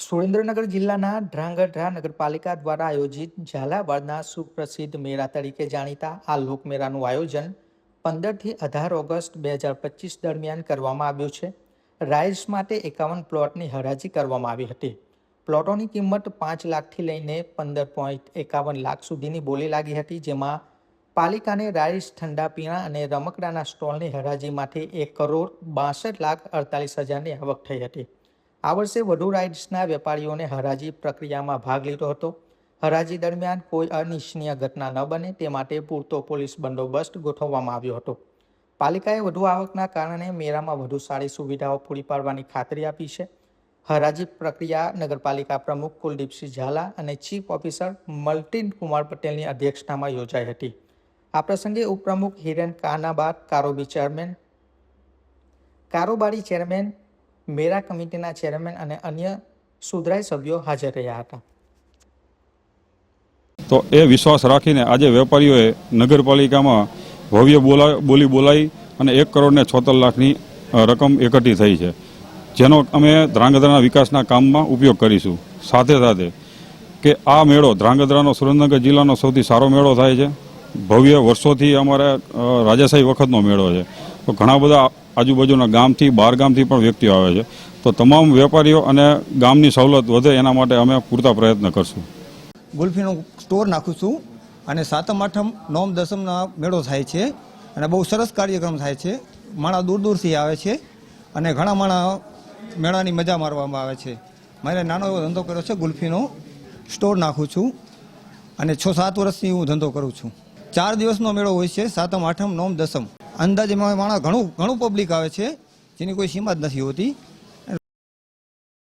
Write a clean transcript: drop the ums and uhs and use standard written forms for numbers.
સુરેન્દ્રનગર જિલ્લાના ધ્રાંગધ્રા નગરપાલિકા દ્વારા આયોજિત ઝાલાવાડના સુપ્રસિદ્ધ મેળા તરીકે જાણીતા આ લોકમેળાનું આયોજન 15થી 18 ઓગસ્ટ 2025 દરમિયાન કરવામાં આવ્યું છે. રાઇડ્સ માટે 51 પ્લોટની હરાજી કરવામાં આવી હતી. પ્લોટોની કિંમત 5 લાખથી લઈને 15.51 લાખ સુધીની બોલી લાગી હતી, જેમાં પાલિકાને રાઇડ્સ, ઠંડા પીણા અને રમકડાના સ્ટોલની હરાજીમાંથી 1,62,48,00,000ની આવક થઈ હતી. આ વર્ષે વધુ રાઇડ્સના વેપારીઓને હરાજી પ્રક્રિયામાં ભાગ લીધો હતો. હરાજી દરમિયાન કોઈ અનિચ્છનીય ઘટના ન બને તે માટે પૂરતો પોલીસ બંદોબસ્ત ગોઠવવામાં આવ્યો હતો. પાલિકાએ વધુ આવકના કારણે મેળામાં વધુ સારી સુવિધાઓ પૂરી પાડવાની ખાતરી આપી છે. હરાજી પ્રક્રિયા નગરપાલિકા પ્રમુખ કુલદીપસિંહ ઝાલા અને ચીફ ઓફિસર મલતીન કુમાર પટેલની અધ્યક્ષતામાં યોજાઈ હતી. આ પ્રસંગે ઉપપ્રમુખ હિરેન કાનાબાદ, કારોબારી ચેરમેન, મેળા કમિટીના ચેરમેન અને અન્ય સુધરાઈ સભ્યો હાજર રહ્યા હતા. તો એ વિશ્વાસ રાખીને આજે વેપારીઓએ નગરપાલિકામાં ભવ્ય બોલી બોલાવી અને 1,76,00,000ની રકમ એકઠી થઈ છે, જેનો અમે ધ્રાંગધ્રાના વિકાસના કામમાં ઉપયોગ કરીશું. સાથે સાથે કે આ મેળો ધ્રાંગધ્રાનો સુરેન્દ્રનગર જિલ્લાનો સૌથી સારો મેળો થાય છે. ભવ્ય વર્ષોથી અમારે રાજાશાહી વખતનો મેળો છે. તો ઘણા બધા આજુબાજુના ગામથી, બહાર ગામથી પણ વ્યક્તિઓ આવે છે. તો તમામ વેપારીઓ અને ગામની સવલત વધે એના માટે અમે પૂરતા પ્રયત્ન કરશું. ગુલ્ફીનો સ્ટોર નાખું છું અને 7મ 8મ 9મ 10મના મેળો થાય છે અને બહુ સરસ કાર્યક્રમ થાય છે. માણસ દૂર દૂરથી આવે છે અને ઘણા માણસ મેળાની મજા મારવામાં આવે છે. મારે નાનો એવો ધંધો કર્યો છે, ગુલ્ફીનો સ્ટોર નાખું છું અને 6-7 વર્ષથી હું ધંધો કરું છું. 4 દિવસનો મેળો હોય છે, 7મ 8મ 9મ 10મ. અંદાજે માણસ ઘણું પબ્લિક આવે છે, જેની કોઈ સીમા જ નથી હોતી.